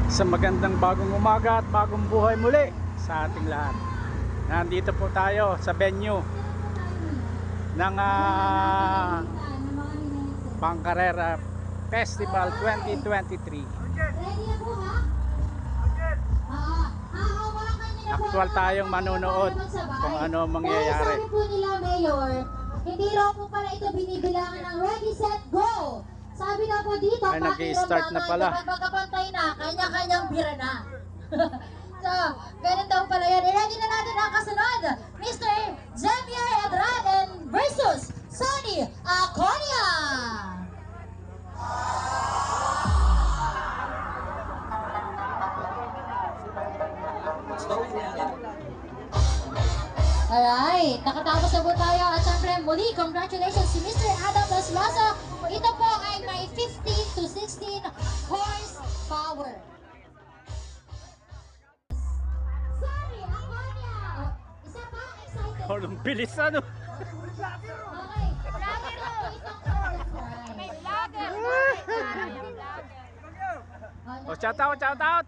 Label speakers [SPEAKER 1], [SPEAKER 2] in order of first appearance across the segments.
[SPEAKER 1] Sa magandang bagong umaga at bagong buhay muli sa ating lahat. Nandito po tayo sa venue ng Bangkarera Festival 2023. Actual tayong manonood kung ano mangyayari.
[SPEAKER 2] Sabi po nila, Mayor, hindi raw po pala ito binibilangan ng ready, set, go! Sabi na po dito,
[SPEAKER 1] ay nag-i-start na pala.
[SPEAKER 2] kapag magkapantay na, kanya-kanyang bira na. So, ganun daw pala yan. I-ready na natin ang kasunod. Mr. Javier Edraden versus Sonny Aconia. Alright, nakatapos na po tayo at syempre muli, congratulations si Mr. Adam Laslaza. Ito po ay may 15 to 16 horsepower. Sorry, Aconia! Isa pa, excited.
[SPEAKER 1] Ang bilis ano.
[SPEAKER 2] Okay, vlogger mo, isang right.
[SPEAKER 3] May vlogger.
[SPEAKER 1] Oh, shout out, shout out.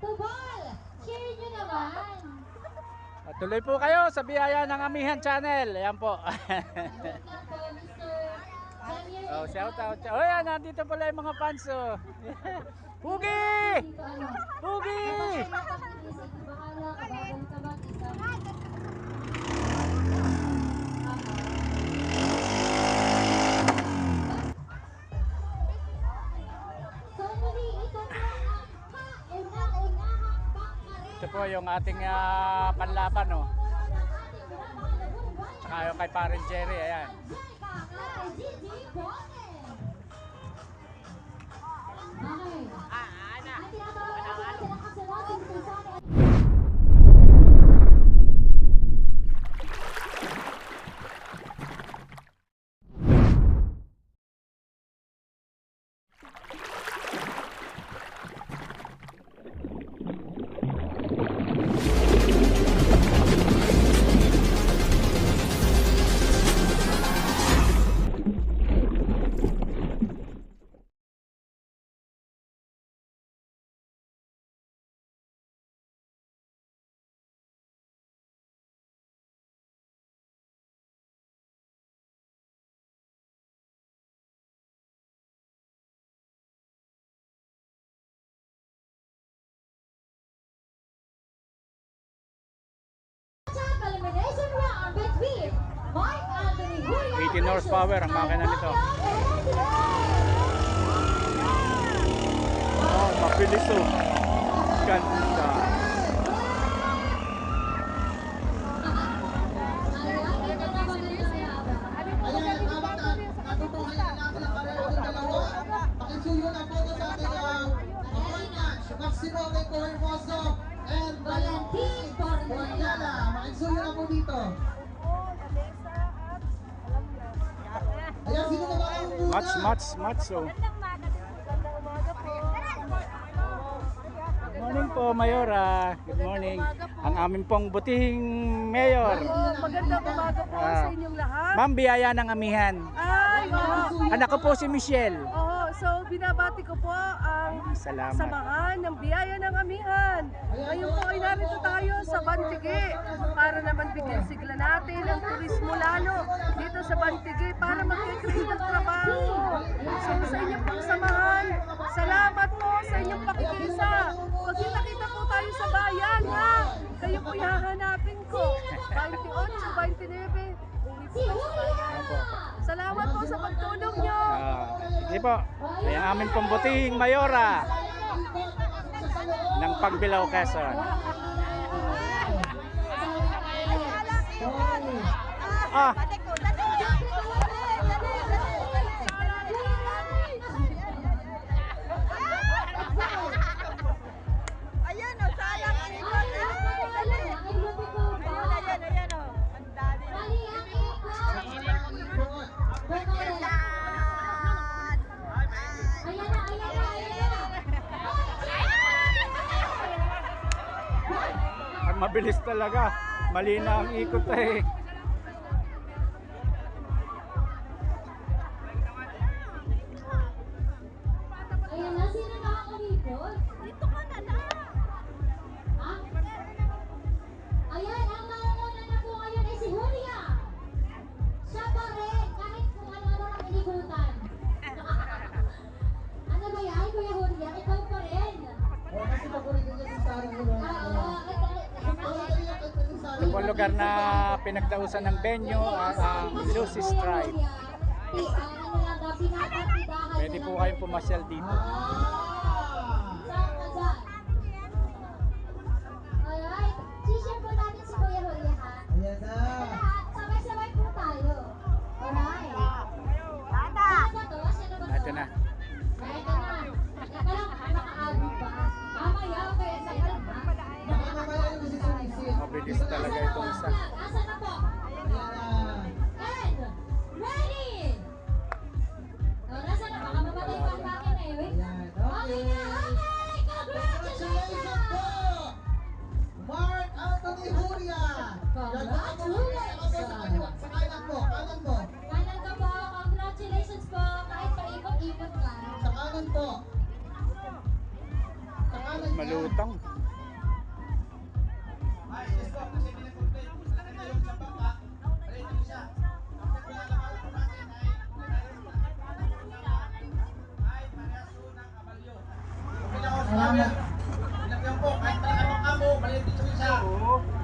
[SPEAKER 2] Tubol, share nyo naman.
[SPEAKER 1] At tuloy po kayo sa biyaya ng Amihan Channel. Ayan po. Oh, shout out. Oh, yan, nandito pala yung mga fans. Oh. Pugi! Pugi! Ito po yung ating panlaban, oh. Tsaka yung kay Parin Jerry, ayan.
[SPEAKER 2] Elimination round between Mark Anthony Julio
[SPEAKER 1] 18 horsepower ang makina nito. Oh, mabilis, oh. Ganda.
[SPEAKER 4] Pakisuyo na po sa ating match. Maximo Rico Hermoso and Valentin Bornala. Pakisuyo na po dito. Ayan, sino na ba ang muna?
[SPEAKER 1] Match, oh. Good morning po, Mayora. Good morning. Ang aming pong butihing mayor.
[SPEAKER 3] Magandang umaga po sa inyong lahat.
[SPEAKER 1] Ma'am, biyaya ng Amihan.
[SPEAKER 3] Ay, oo.
[SPEAKER 1] Anak ko po si Michelle.
[SPEAKER 3] Oo, so binabati ko po ang
[SPEAKER 1] Salamat.
[SPEAKER 3] samahan ng biyaya ng Amihan. Ngayon po ay narito tayo sa Bantigi para naman bigyan sigla natin ang turismo lalo dito sa Bantigi para mag-create ng trabaho. So sa inyong pong samahan, salamat po sa inyong pakikisa. Pag kita po tayo sa bayan, ha? Kayo po hahanapin ko. 28, 29, uwi po tayo sa bayan. Salamat po sa pagtulong nyo.
[SPEAKER 1] Sige po. Ay ang aming pong butihing Mayora ng Pagbilao, Quezon. Ah,
[SPEAKER 3] Ayan o, sayang ang ikot. Ayan o. Ang dami.
[SPEAKER 1] ang mabilis talaga. Malina ang ikot eh.
[SPEAKER 2] Ayan na ikutan. Ano ba yan, Kuya Julian? Ikaw pa rin.
[SPEAKER 4] O, kasi paborito niya si Sarah Hero.
[SPEAKER 1] Ito po ang lugar na pinagdausan ng venue at ang Lucy Stripe. Pwede po kayong pumasyal dito.
[SPEAKER 2] Alright, share po natin si Kuya Julian, ha?
[SPEAKER 4] Ayan na.
[SPEAKER 2] Sabay-sabay po tayo. Alright. Sino ba to? Sino ba to?
[SPEAKER 1] Ito na.
[SPEAKER 2] Ito na. Teka lang, makaabot ba? Mamaya, kaya excited ba?
[SPEAKER 4] Baka mamaya yung sisunisin.
[SPEAKER 1] Mabilis talaga itong isa.
[SPEAKER 2] Asa na po?
[SPEAKER 4] Ayan na.
[SPEAKER 2] And, ready! O, nasa na? Baka mamatay pa ang bakit eh. Wait.
[SPEAKER 4] Ayan,
[SPEAKER 2] Okay
[SPEAKER 4] okay.
[SPEAKER 2] na, okay!
[SPEAKER 4] Congratulations po! Mark Anthony Julia!
[SPEAKER 2] Congratulations!
[SPEAKER 4] Sa kanan mo, kanan mo.
[SPEAKER 2] Kanan ka po, congratulations po. Kahit paikot-ikot ka.
[SPEAKER 4] Sa kanan po. Sa kanan niya.
[SPEAKER 1] Malutang.
[SPEAKER 4] Salamat.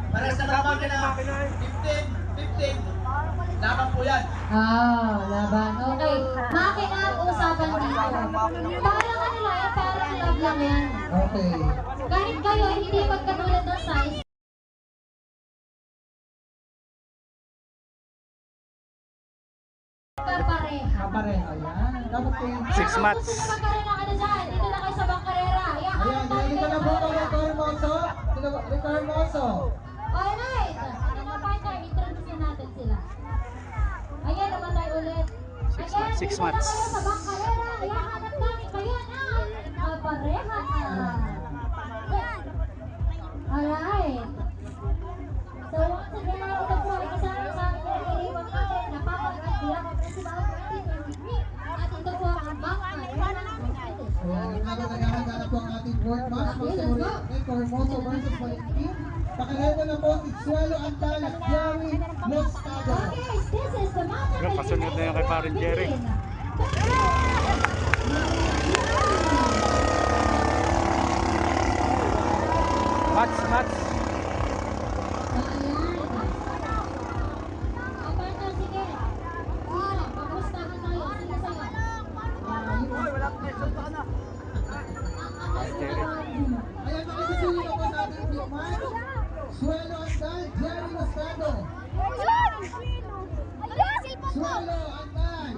[SPEAKER 5] Para sa makina, 15. Lamang po yan.
[SPEAKER 2] Laban. Okay. Makina ang usapan dito. Parang ano lang yan, parang love lang yan.
[SPEAKER 4] Okay.
[SPEAKER 2] Kahit kayo, hindi magkatulad ng size. Kapareha.
[SPEAKER 4] Kapareho, yan. Dapat po yung...
[SPEAKER 1] 6 months.
[SPEAKER 2] Gusto nyo magkarera ka na dyan. Dito na kayo sa Bangkarera.
[SPEAKER 4] Ayan, dahil ka na po kay Rico Hermoso. Rico Hermoso.
[SPEAKER 2] Alright. Ito na partner, introduce natin sila. Ayan naman tayo ulit.
[SPEAKER 1] 6 months.
[SPEAKER 2] Dito na kayo sa Bangkarera. Ihahanap namin kayo ng kapareha. Alright. So once again, ito po ay kasama sa amin na nag-iiwan natin na papagat bilang ang Festival 2023. At ito po ang Bangkarera.
[SPEAKER 4] Ayan, nagkakaganda na po ang ating fourth match. Rico Hermoso versus Valentin. Pakilala na po si Suelo Antal at Jerry Moscado.
[SPEAKER 2] Okay, this is the match.
[SPEAKER 1] Pero kasunod na yung kay Parin Jerry. Match.
[SPEAKER 4] Ayan, makikisuyo na po sa ating fifth match. Suelo Antal, Jerry Moscado. Suelo Antal.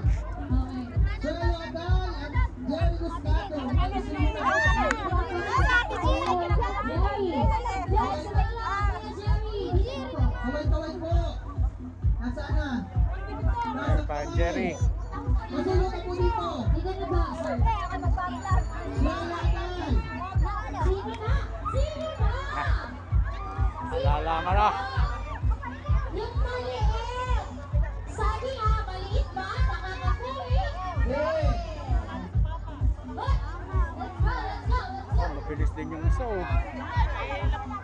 [SPEAKER 4] Suelo Antal at Jerry Moscado. Makikisuyo na po. Kaway-kaway po. Nasaan na?
[SPEAKER 1] Meron pa Jerry.
[SPEAKER 4] Masulo ka po dito. Suelo Antal.
[SPEAKER 1] Malalaman na.
[SPEAKER 2] Yung maliit! Sabi nga, maliit ba? Nakakakulit!
[SPEAKER 4] Hey.
[SPEAKER 2] Let's go!
[SPEAKER 1] Mabilis din yung isa oh.
[SPEAKER 4] Ayan, habol.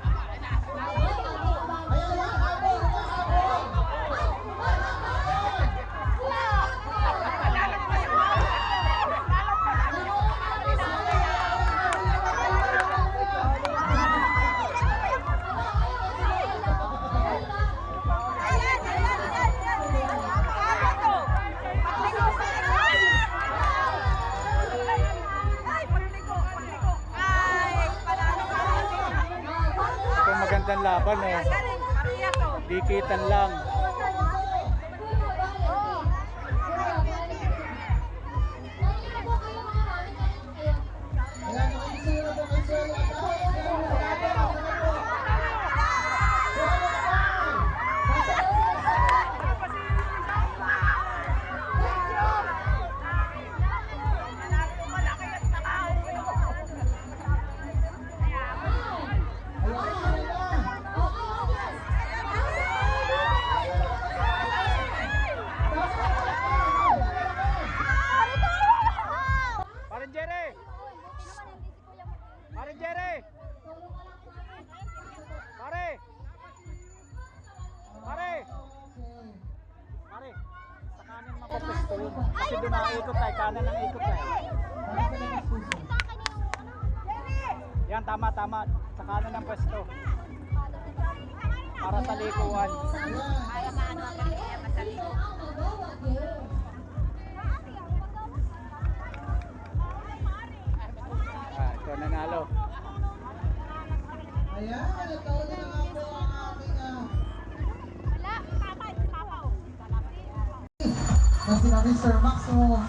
[SPEAKER 1] Ito magandang laban oh. Dikitan lang.
[SPEAKER 4] Ayan, makikisuyo na po kay Suelo Antal. Jerry Moscado. Suelo Antal. Ayan,
[SPEAKER 1] doon ang ikot tayo. Kanan ang ikot tayo. Yan, tama. Sa kanan ng pwesto. Para sa likuan. Ito nanalo.
[SPEAKER 4] Ayan, nataon na nga po ang aming na sina Mr. Maximo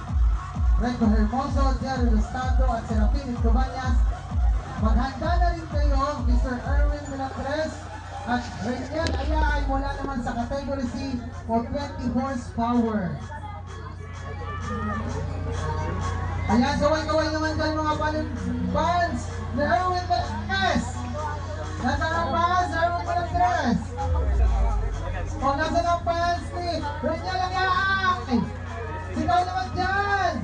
[SPEAKER 4] Recto Hermoso, Jerry Rustado at Serafin Cabañas. Maghanda na rin kayo, Mr. Erwin Milagres at Reniel Ayay mula naman sa category C for 20 horsepower. Ayan, gawin naman dyan mga fans na Erwin Milagres. Nasaan ang fans, Erwin Milagres? O nasaan ang fans ni Reniel Ayay? Sigaw naman dyan!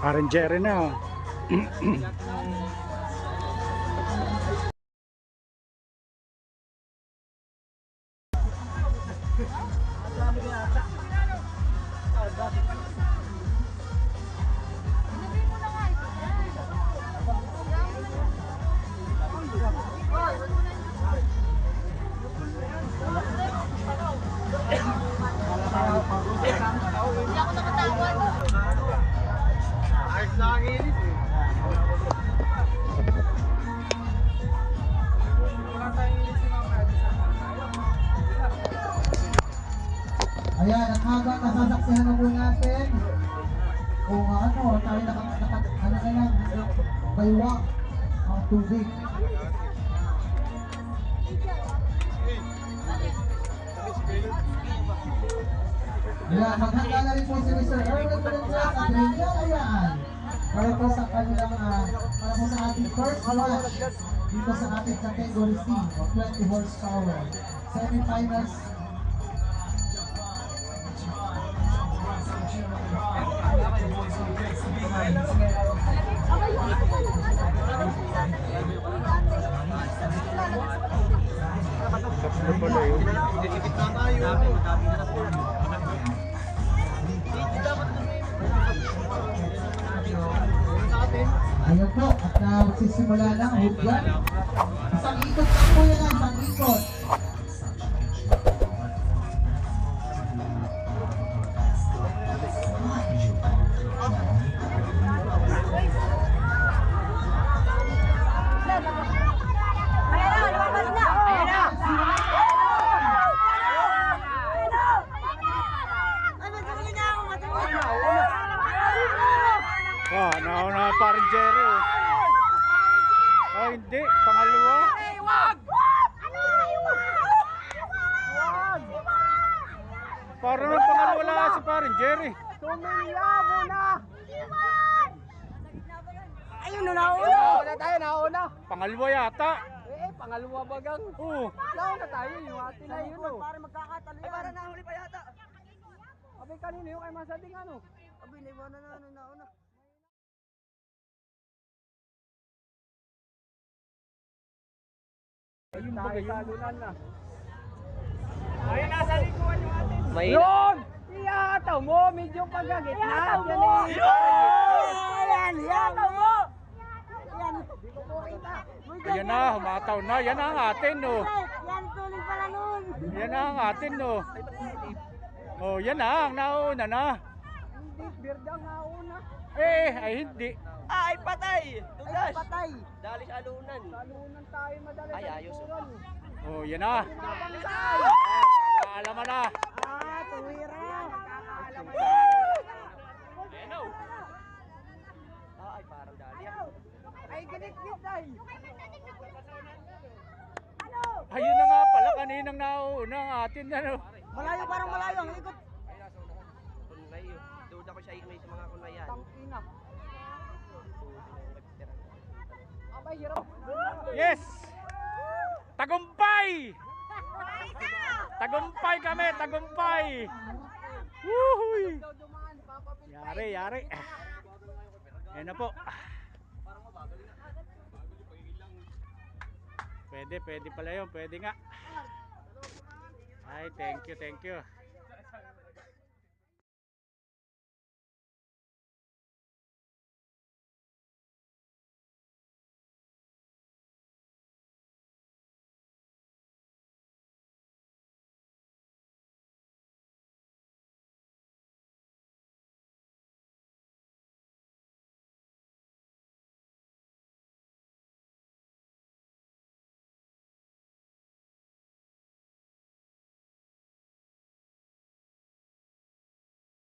[SPEAKER 1] Parang Jerry na oh.
[SPEAKER 4] Ayan, ang habang nasasaksihan na po natin kung tayo nakakailang baywak ang tubig. Ayan, maghanda na rin po si Mr. Erwin Milagres at Reniel Ayaan para po sa kanilang para po sa ating first match dito sa ating category C of 20 horsepower semifinals. Ayan po, at magsisimula na ang hugyan. Isang ikot lang po yan, isang ikot.
[SPEAKER 1] Nauna parang Jerry oh. Oh hindi, pangalawa. Parang nang pangalawa si parang Jerry.
[SPEAKER 3] Tumilya muna! Ayun na nauna! Nauna tayo, nauna!
[SPEAKER 1] Pangalawa yata.
[SPEAKER 3] Pangalawa bagang.
[SPEAKER 1] Oo.
[SPEAKER 3] Nauna tayo, yung atin na yun o. Para magkakatalo yan. Ay, para nahuli pa yata. Abay kanina yung kay Masading ano? Abay, naiwanan na nauna.
[SPEAKER 1] Ayun ba kayo?
[SPEAKER 3] Talunan na.
[SPEAKER 1] Ayun, nasa likuan yung atin.
[SPEAKER 3] Yun! Iyataw mo! Medyo pagagit na! Iyataw mo! Yan! Iyataw mo! Yan! Di ko po kita!
[SPEAKER 1] Ayan na, humataw na. Yan ang atin oh.
[SPEAKER 3] Yan! Tuloy pala nun!
[SPEAKER 1] Yan ang atin oh. Oh, yan na, ang nauna na.
[SPEAKER 3] Hindi, Birdang nauna!
[SPEAKER 1] Ay hindi.
[SPEAKER 5] Ay, patay!
[SPEAKER 3] Ay, patay!
[SPEAKER 5] Dali sa alunan.
[SPEAKER 3] Talunan tayo madali.
[SPEAKER 5] Ay, ayos.
[SPEAKER 1] Oh, yan na. Alam mo na.
[SPEAKER 3] Tuwira!
[SPEAKER 5] Ayan o. Ay, parang dali.
[SPEAKER 3] Ay, ginit-git ay!
[SPEAKER 1] Ayun na nga pala, kaninang nauna ang atin ano.
[SPEAKER 3] Malayo, parang malayo. Ang ikot.
[SPEAKER 5] Kunay. Duda ko siya may sa mga kunayan.
[SPEAKER 3] Tangina. Abay, hirap.
[SPEAKER 1] Yes! Tagumpay! Tagumpay kami, tagumpay! Woohoo! Yari. Ayan na po. Pwede pala yun, pwede nga. Ay, thank you.